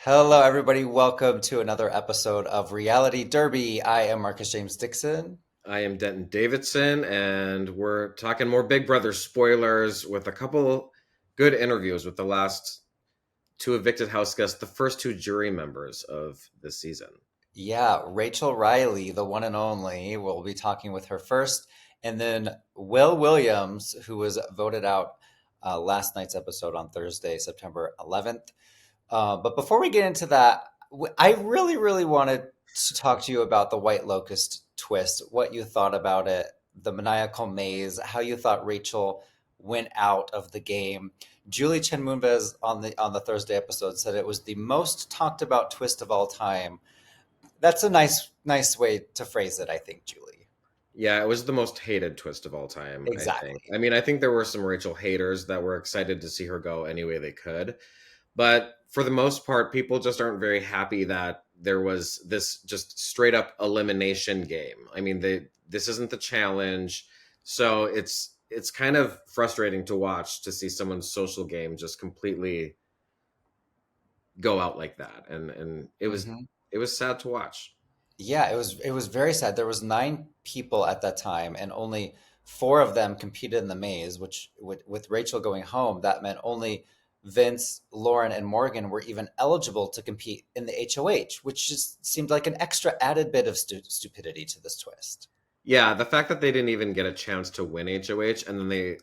Hello, everybody. Welcome to another episode of Reality Derby. I am Marcus James Dixon. I am Denton Davidson, and we're talking more Big Brother spoilers with a couple good interviews with the last two evicted house guests, the first two jury members of this season. Yeah, Rachel Reilly, the one and only. We'll be talking with her first. And then Will Williams, who was voted out last night's episode on Thursday, September 11th. But before we get into that, I really wanted to talk to you about the White Locust twist, what you thought about it, the maniacal maze, how you thought Rachel went out of the game. Julie Chen Moonves on the Thursday episode said it was the most talked about twist of all time. That's a nice way to phrase it, I think, Julie. Yeah, it was the most hated twist of all time, I think. Exactly. I mean, I think there were some Rachel haters that were excited to see her go any way they could. But for the most part, people just aren't very happy that there was this just straight up elimination game. I mean, this isn't the challenge. So it's kind of frustrating to watch to see someone's social game just completely go out like that. And Hmm. it was sad to watch. Yeah, it was very sad. There was nine people at that time, and only four of them competed in the maze. Which, with Rachel going home, that meant only Vince, Lauren, and Morgan were even eligible to compete in the HOH, which just seemed like an extra added bit of stupidity to this twist. Yeah, the fact that they didn't even get a chance to win HOH and then they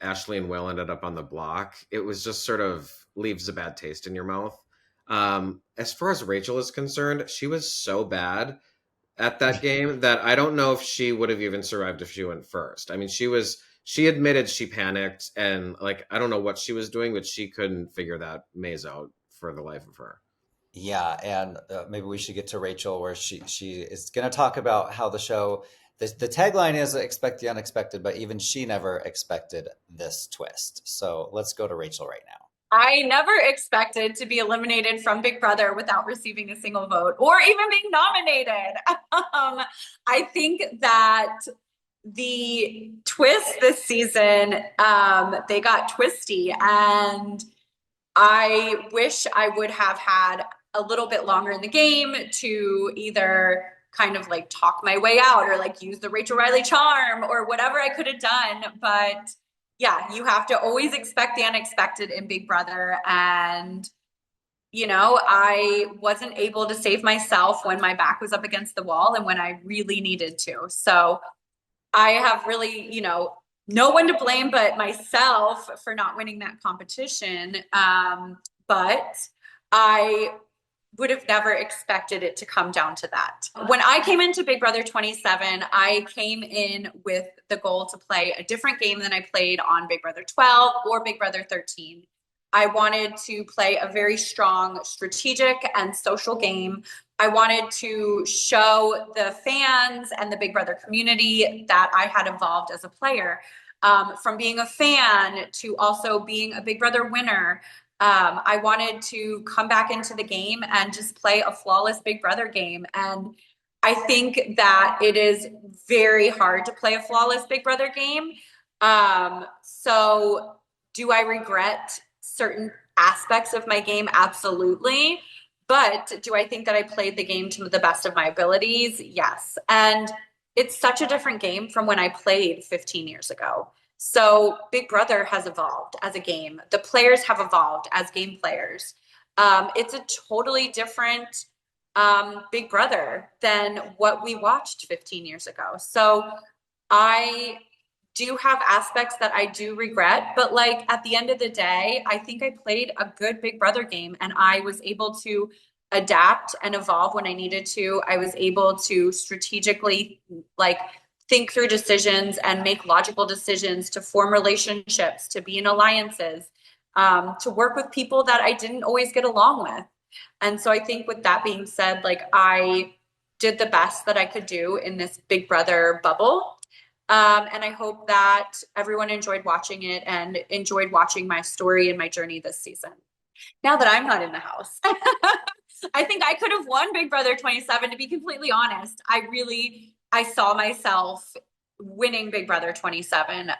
Ashley and Will ended up on the block, it was just sort of leaves a bad taste in your mouth. As far as Rachel is concerned, she was so bad at that game that I don't know if she would have even survived if she went first. I mean, she admitted she panicked and like I don't know what she was doing, but she couldn't figure that maze out for the life of her. Yeah, and maybe we should get to Rachel, where she is going to talk about how the show. The tagline is "Expect the unexpected," but even she never expected this twist. So let's go to Rachel right now. I never expected to be eliminated from Big Brother without receiving a single vote or even being nominated. I think that the twist this season, they got twisty, and I wish I would have had a little bit longer in the game to either kind of like talk my way out or like use the Rachel Reilly charm or whatever I could have done. But yeah, you have to always expect the unexpected in Big Brother. And, I wasn't able to save myself when my back was up against the wall and when I really needed to. So I have really, no one to blame but myself for not winning that competition. But I would have never expected it to come down to that. When I came into Big Brother 27, I came in with the goal to play a different game than I played on Big Brother 12 or Big Brother 13. I wanted to play a very strong strategic and social game. I wanted to show the fans and the Big Brother community that I had evolved as a player. From being a fan to also being a Big Brother winner, I wanted to come back into the game and just play a flawless Big Brother game. And I think that it is very hard to play a flawless Big Brother game. So do I regret certain aspects of my game? Absolutely. But do I think that I played the game to the best of my abilities? Yes. And it's such a different game from when I played 15 years ago. So Big Brother has evolved as a game. The players have evolved as game players. It's a totally different Big Brother than what we watched 15 years ago. So I do have aspects that I do regret, but like at the end of the day, I think I played a good Big Brother game and I was able to adapt and evolve when I needed to. I was able to strategically like think through decisions and make logical decisions to form relationships, to be in alliances, to work with people that I didn't always get along with. And so I think with that being said, like I did the best that I could do in this Big Brother bubble. And I hope that everyone enjoyed watching it and enjoyed watching my story and my journey this season. Now that I'm not in the house, I think I could have won Big Brother 27, to be completely honest. I saw myself winning Big Brother 27.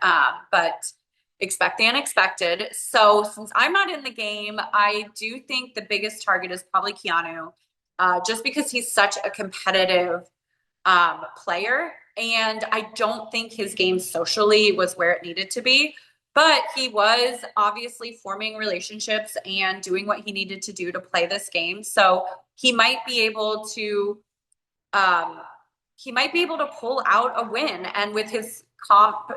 But expect the unexpected. So since I'm not in the game, I do think the biggest target is probably Keanu, just because he's such a competitive player. And I don't think his game socially was where it needed to be. But he was obviously forming relationships and doing what he needed to do to play this game. So he might be able to pull out a win. And with his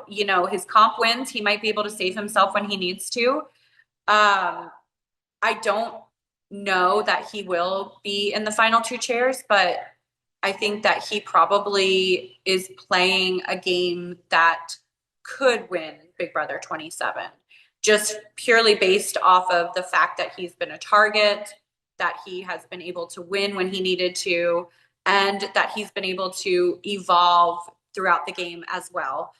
his comp wins, he might be able to save himself when he needs to. I don't know that he will be in the final two chairs, but I think that he probably is playing a game that could win Big Brother 27, just purely based off of the fact that he's been a target, that he has been able to win when he needed to, and that he's been able to evolve throughout the game as well.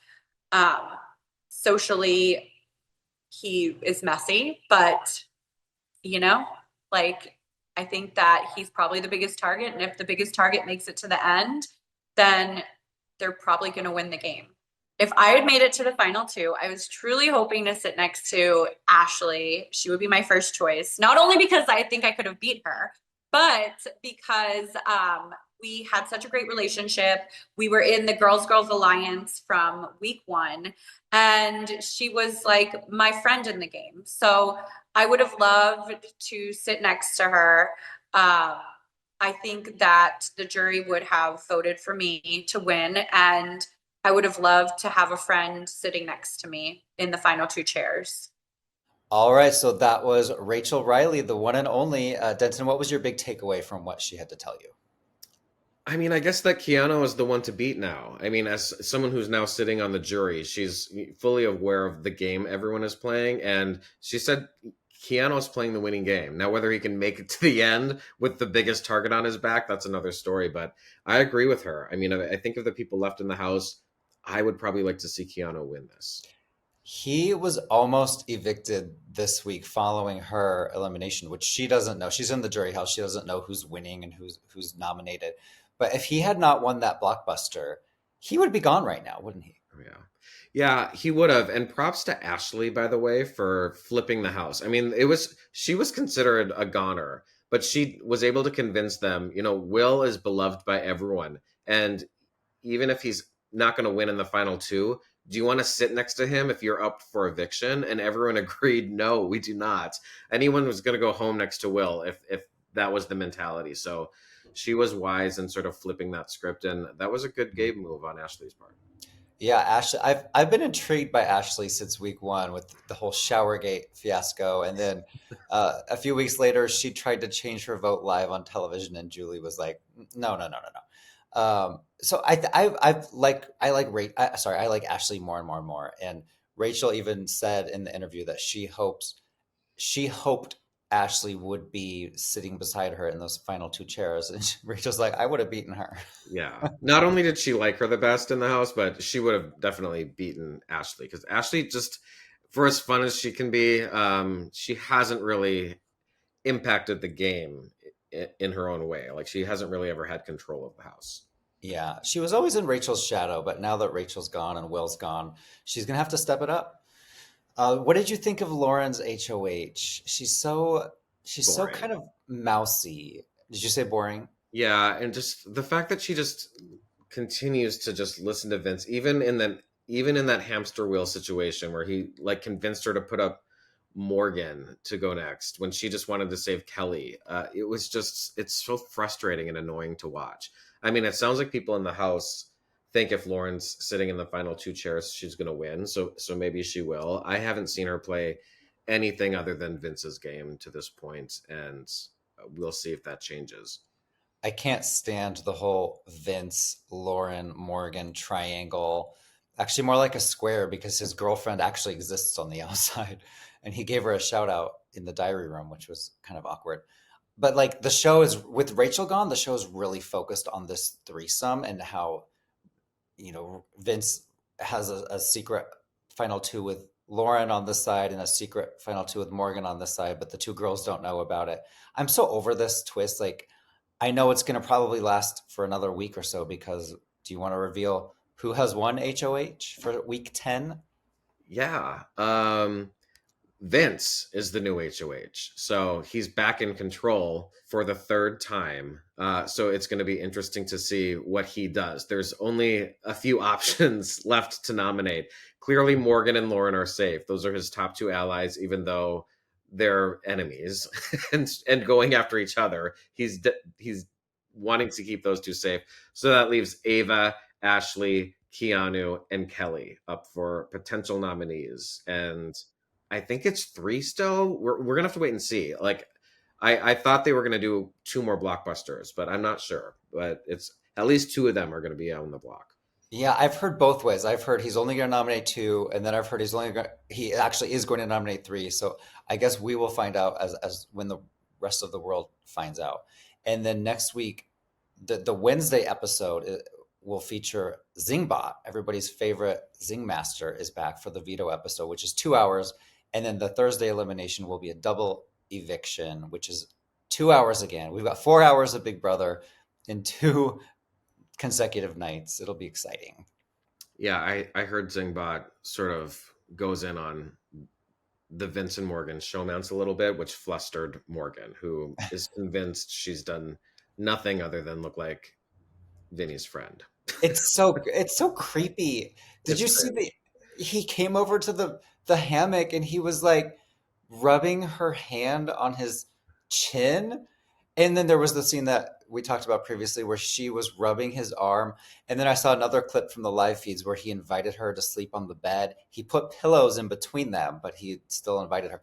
Socially, he is messy, but I think that he's probably the biggest target. And if the biggest target makes it to the end, then they're probably going to win the game. If I had made it to the final two, I was truly hoping to sit next to Ashley. She would be my first choice, not only because I think I could have beat her, but because we had such a great relationship. We were in the Girls Alliance from week one, and she was like my friend in the game. So I would have loved to sit next to her. I think that the jury would have voted for me to win, and I would have loved to have a friend sitting next to me in the final two chairs. All right, so that was Rachel Reilly, the one and only. Denton, what was your big takeaway from what she had to tell you? I mean, I guess that Keanu is the one to beat now. I mean, as someone who's now sitting on the jury, she's fully aware of the game everyone is playing. And she said Keanu is playing the winning game. Now, whether he can make it to the end with the biggest target on his back, that's another story. But I agree with her. I mean, I think of the people left in the house, I would probably like to see Keanu win this. He was almost evicted this week following her elimination, which she doesn't know. She's in the jury house. She doesn't know who's winning and who's nominated. But if he had not won that blockbuster, he would be gone right now, wouldn't he? Oh, yeah. Yeah, he would have. And props to Ashley, by the way, for flipping the house. I mean, she was considered a goner, but she was able to convince them, Will is beloved by everyone. And even if he's not going to win in the final two, do you want to sit next to him if you're up for eviction? And everyone agreed, no, we do not. Anyone was going to go home next to Will if that was the mentality. So she was wise in sort of flipping that script, and that was a good game move on Ashley's part. Yeah, Ashley, I've been intrigued by Ashley since week one with the whole Showergate fiasco, and then a few weeks later, she tried to change her vote live on television, and Julie was like, "No, no, no, no, no." So I like Ashley more and more and more. And Rachel even said in the interview that she hoped Ashley would be sitting beside her in those final two chairs. And Rachel's like, I would have beaten her. Yeah. Not only did she like her the best in the house, but she would have definitely beaten Ashley, because Ashley, just for as fun as she can be, she hasn't really impacted the game in her own way. Like, she hasn't really ever had control of the house. Yeah, she was always in Rachel's shadow, but now that Rachel's gone and Will's gone, she's gonna have to step it up. What did you think of Lauren's HOH? She's so Boring. kind of mousy. Did you say boring? Yeah, and just the fact that she just continues to just listen to Vince, even in that hamster wheel situation where he like convinced her to put up Morgan to go next when she just wanted to save Kelly. It's so frustrating and annoying to watch. I mean, it sounds like people in the house think if Lauren's sitting in the final two chairs, she's going to win. So maybe she will. I haven't seen her play anything other than Vince's game to this point, and we'll see if that changes. I can't stand the whole Vince, Lauren, Morgan triangle. Actually, more like a square, because his girlfriend actually exists on the outside. And he gave her a shout out in the diary room, which was kind of awkward. But like the show is, with Rachel gone, the show is really focused on this threesome and how, Vince has a secret final two with Lauren on this side and a secret final two with Morgan on this side, but the two girls don't know about it. I'm so over this twist. Like, I know it's going to probably last for another week or so, because do you want to reveal who has won HOH for week 10? Yeah. Vince is the new HOH. So he's back in control for the third time. So it's going to be interesting to see what he does. There's only a few options left to nominate. Clearly, Morgan and Lauren are safe. Those are his top two allies, even though they're enemies and going after each other. He's wanting to keep those two safe. So that leaves Ava, Ashley, Keanu, and Kelly up for potential nominees. And I think it's three still. We're gonna have to wait and see. Like, I thought they were gonna do two more blockbusters, but I'm not sure. But it's at least two of them are gonna be on the block. Yeah, I've heard both ways. I've heard he's only going to nominate two, and then I've heard he actually is going to nominate three. So I guess we will find out as when the rest of the world finds out. And then next week, the Wednesday episode will feature Zingbot, everybody's favorite Zing Master, is back for the veto episode, which is 2 hours. And then the Thursday elimination will be a double eviction, which is 2 hours again. We've got 4 hours of Big Brother in two consecutive nights. It'll be exciting. Yeah, I heard Zingbot sort of goes in on the Vince and Morgan showmance a little bit, which flustered Morgan, who is convinced she's done nothing other than look like Vinny's friend. It's so creepy. Did It's you see great. he came over to the hammock and he was like rubbing her hand on his chin? And then there was the scene that we talked about previously where she was rubbing his arm. And then I saw another clip from the live feeds where he invited her to sleep on the bed. He put pillows in between them, but he still invited her.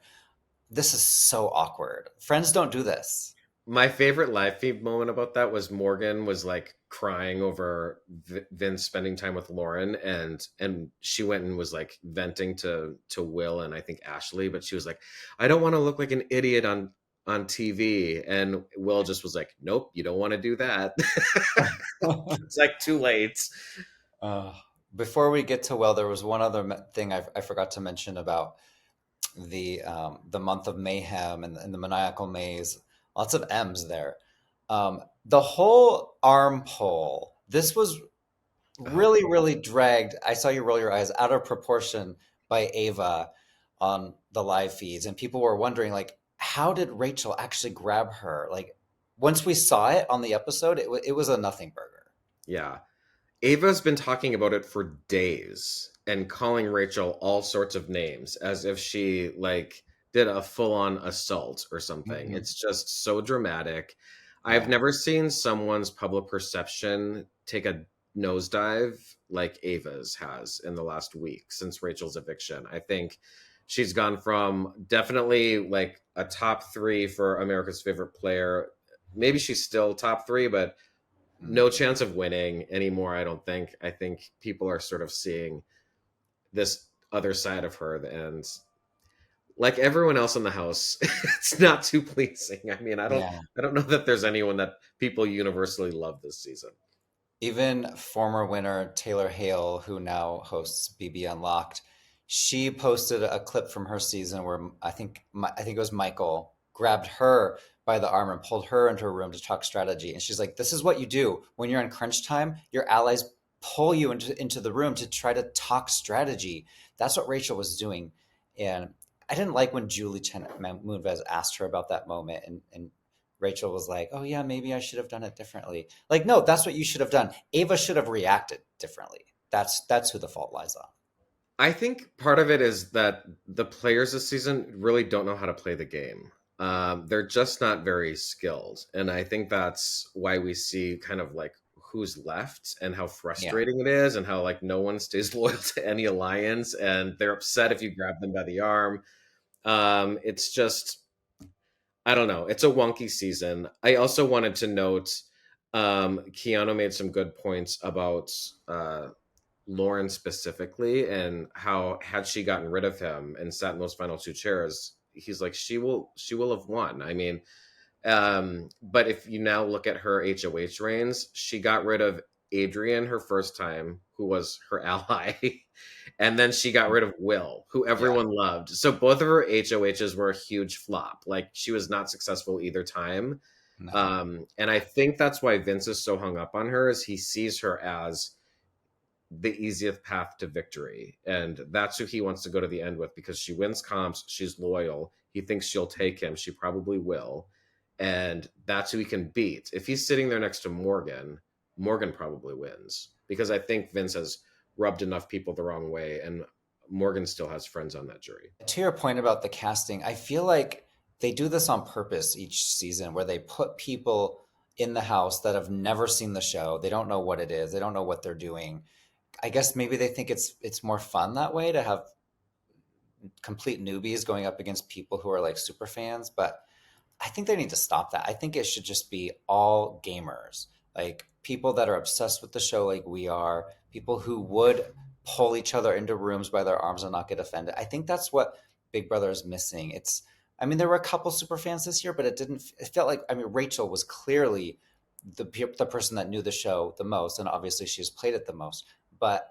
This is so awkward. Friends don't do this. My favorite live feed moment about that was Morgan was like crying over Vince spending time with Lauren, and she went and was like venting to Will and I think Ashley, but she was like, I don't want to look like an idiot on TV, and Will just was like, nope, you don't want to do that. It's like too late. Uh, Before we get to well, there was one other thing I forgot to mention about the month of mayhem and the maniacal maze. Lots of M's there. The whole arm pull. This was really, really dragged. I saw you roll your eyes out of proportion by Ava on the live feeds, and people were wondering like, how did Rachel actually grab her? Like, once we saw it on the episode, it was a nothing burger. Yeah. Ava's been talking about it for days and calling Rachel all sorts of names as if she like did a full-on assault or something. Mhm. It's just so dramatic. I've Yeah. never seen someone's public perception take a nosedive like Ava's has in the last week since Rachel's eviction. I think she's gone from definitely like a top three for America's favorite player. Maybe she's still top three, but Mm. no chance of winning anymore, I don't think. I think people are sort of seeing this other side of her, and like everyone else in the house, it's not too pleasing. I mean, Yeah. I don't know that there's anyone that people universally love this season. Even former winner Taylor Hale, who now hosts BB Unlocked, she posted a clip from her season where I think it was Michael grabbed her by the arm and pulled her into a room to talk strategy. And she's like, "This is what you do when you're in crunch time. Your allies pull you into the room to try to talk strategy." That's what Rachel was doing, and I didn't like when Julie Chen Moonves asked her about that moment, and Rachel was like, "Oh yeah, maybe I should have done it differently." Like, no, that's what you should have done. Ava should have reacted differently. That's who the fault lies on. I think part of it is that the players this season really don't know how to play the game. They're just not very skilled. And I think that's why we see kind of like who's left and how Yeah. frustrating it is and how like no one stays loyal to any alliance and they're upset if you grab them by the arm. It's just, I don't know. It's a wonky season. I also wanted to note Keanu made some good points about Lauren specifically and how had she gotten rid of him and sat in those final two chairs, he's like she will have won. I mean, but if you now look at her HOH reigns, she got rid of Adrian her first time, who was her ally, and then she got rid of Will, who Yeah. everyone loved. So both of her HOHs were a huge flop. Like she was not successful either time. No. And I think that's why Vince is so hung up on her, is he sees her as the easiest path to victory. And that's who he wants to go to the end with, because she wins comps, she's loyal. He thinks she'll take him. She probably will. And that's who he can beat. If he's sitting there next to Morgan, Morgan probably wins, because I think Vince has rubbed enough people the wrong way, and Morgan still has friends on that jury. To your point about the casting, I feel like they do this on purpose each season, where they put people in the house that have never seen the show. They don't know what it is. They don't know what they're doing. I guess maybe they think it's more fun that way, to have complete newbies going up against people who are like super fans. But I think they need to stop that. I think it should just be all gamers, like people that are obsessed with the show like we are, people who would pull each other into rooms by their arms and not get offended. I think that's what Big Brother is missing. I mean, there were a couple super fans this year, but it felt like, I mean, Rachel was clearly the person that knew the show the most, and obviously she's played it the most. But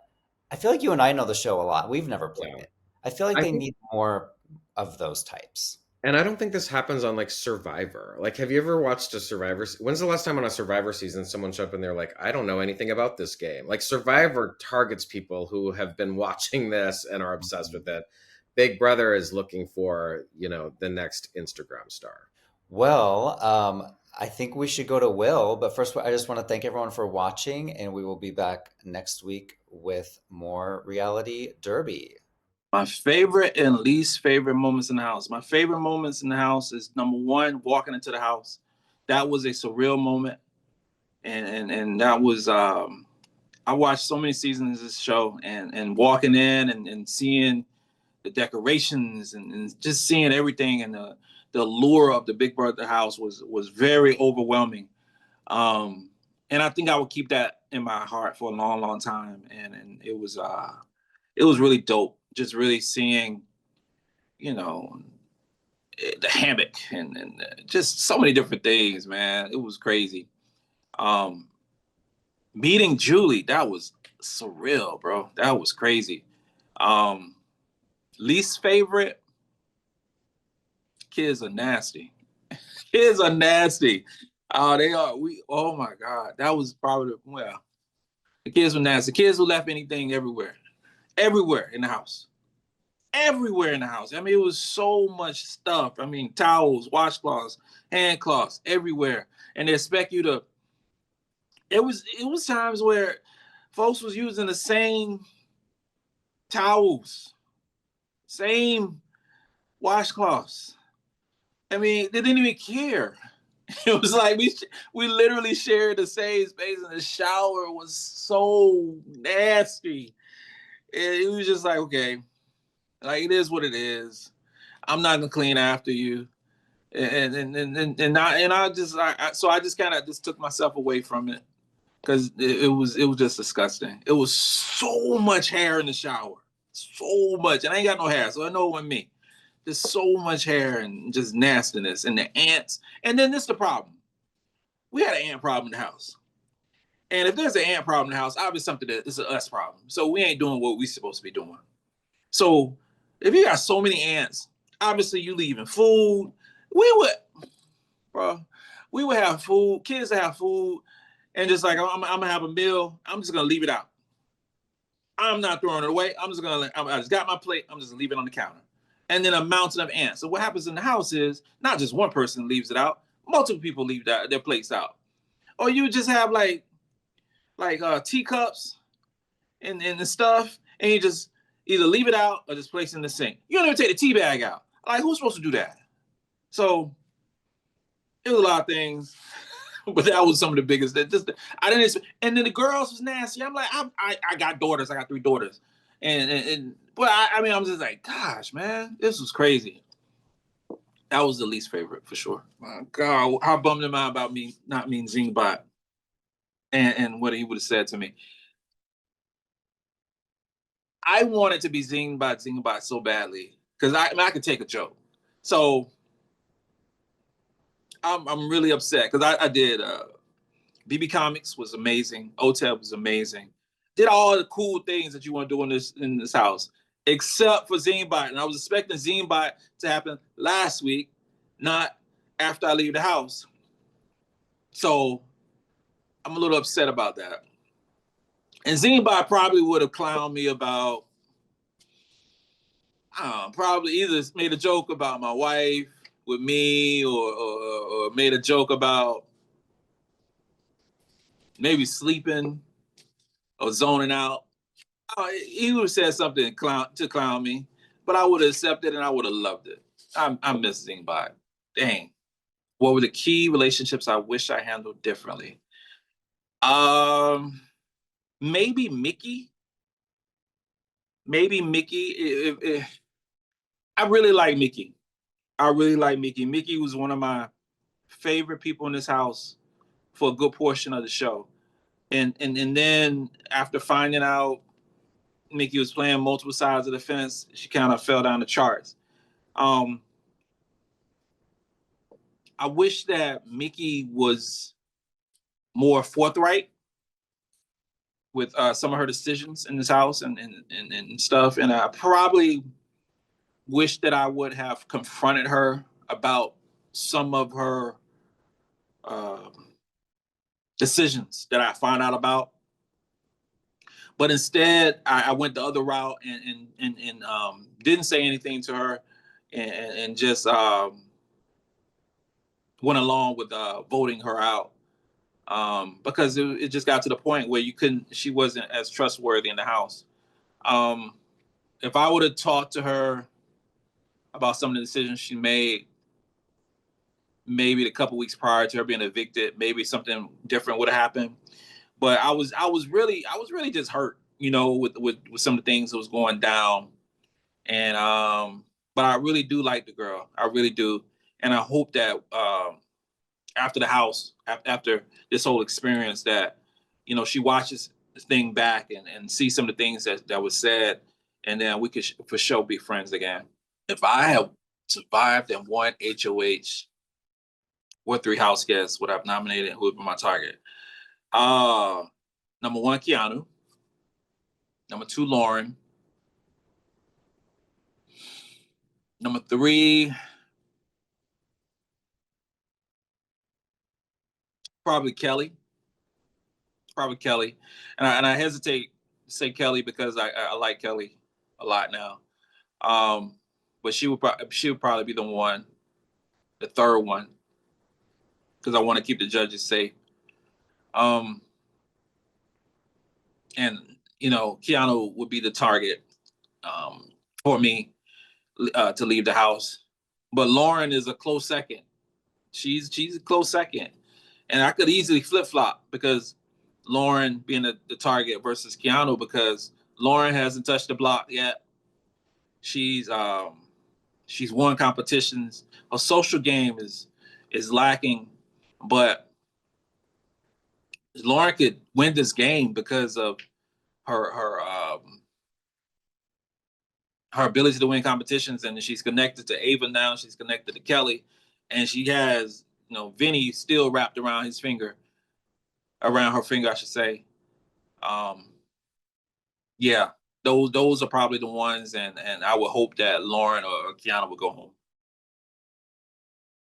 I feel like you and I know the show a lot. We've never played it. I feel like they need more of those types. And I don't think this happens on like Survivor. Like, have you ever watched a Survivor? When's the last time on a Survivor season someone showed up and they're like, I don't know anything about this game? Like, Survivor targets people who have been watching this and are obsessed with it. Big Brother is looking for, the next Instagram star. Well, I think we should go to Will, but first I just want to thank everyone for watching, and we will be back next week with more Reality Derby. My favorite and least favorite moments in the house. My favorite moments in the house is, number one, walking into the house. That was a surreal moment. And that was, I watched so many seasons of this show, and walking in and seeing the decorations and just seeing everything, and the allure of the Big Brother house was very overwhelming. And I think I would keep that in my heart for a long, long time. And it was really dope. Just really seeing, the hammock and just so many different things, man. It was crazy. Meeting Julie, that was surreal, bro. That was crazy. Least favorite, kids are nasty. Kids are nasty. They are. Oh my God. That was probably, the kids were nasty. Kids who left anything everywhere in the house. Everywhere in the house. I mean, it was so much stuff. I mean, towels, washcloths, hand cloths, everywhere. And they expect you to, it was times where folks was using the same towels, same washcloths. I mean, they didn't even care. It was like we literally shared the same space, and the shower was so nasty. It was just like, okay, like, it is what it is. I'm not gonna clean after you, and I just kind of just took myself away from it, because it was just disgusting. It was so much hair in the shower, so much, and I ain't got no hair, so I know it wasn't me. There's so much hair and just nastiness, and the ants. And then this is the problem. We had an ant problem in the house. And if there's an ant problem in the house, obviously something that it's an us problem. So we ain't doing what we supposed to be doing. So if you got so many ants, obviously you leaving food. We would have food, kids have food, and just like, I'm gonna have a meal, I'm just gonna leave it out. I'm not throwing it away. I just got my plate, I'm just gonna leave it on the counter. And then a mountain of ants. So what happens in the house is not just one person leaves it out, multiple people leave their plates out. Or you just have like teacups and stuff, and you just either leave it out or just place it in the sink. You don't even take the tea bag out. Like, who's supposed to do that? So it was a lot of things, but that was some of the biggest. I didn't. And then the girls was nasty. I'm like, I got daughters. I got 3 daughters, but I mean, I'm just like, gosh, man, this was crazy. That was the least favorite for sure. My God, how bummed am I about me not meeting Zingbot and what he would have said to me. I wanted to be Zingbot so badly, because I could take a joke. So I'm really upset, because I did BB Comics was amazing. OTEP was amazing. Did all the cool things that you want to do in this house, except for Zingbot. And I was expecting Zingbot to happen last week, not after I leave the house. So I'm a little upset about that. And Zingbar probably would have clowned me about, probably either made a joke about my wife with me, or made a joke about maybe sleeping or zoning out. He would have said something to clown me, but I would have accepted and I would have loved it. I'm missing by. Dang. What were the key relationships I wish I handled differently? Maybe Mickey. Maybe Mickey. I really like Mickey. I really like Mickey. Mickey was one of my favorite people in this house for a good portion of the show. And then after finding out Mickey was playing multiple sides of the fence, she kind of fell down the charts. I wish that Mickey was more forthright with some of her decisions in this house and stuff. And I probably wish that I would have confronted her about some of her decisions that I found out about. But instead, I went the other route and didn't say anything to her, and just went along with voting her out, because it just got to the point where she wasn't as trustworthy in the house. If I would have talked to her about some of the decisions she made, maybe a couple weeks prior to her being evicted, maybe something different would have happened. But I was really just hurt, with some of the things that was going down. And but I really do like the girl. I really do. And I hope that after after this whole experience, that, she watches this thing back and see some of the things that was said, and then we could for sure be friends again. If I had survived and won HOH, what 3 house guests would I have nominated and who would be my target? Number 1, Keanu. Number 2, Lauren. Number 3, probably Kelly. And I hesitate to say Kelly because I like Kelly a lot now. But she would probably be the third one, because I want to keep the judges safe. And Keanu would be the target for me to leave the house. But Lauren is a close second. She's a close second, and I could easily flip flop, because Lauren being the target versus Keanu, because Lauren hasn't touched the block yet. She's won competitions. Her social game is lacking, but Lauren could win this game because of her ability to win competitions, and she's connected to Ava now. She's connected to Kelly, and she has Vinny still wrapped around her finger, I should say. Yeah, those are probably the ones, and I would hope that Lauren or Kiana would go home.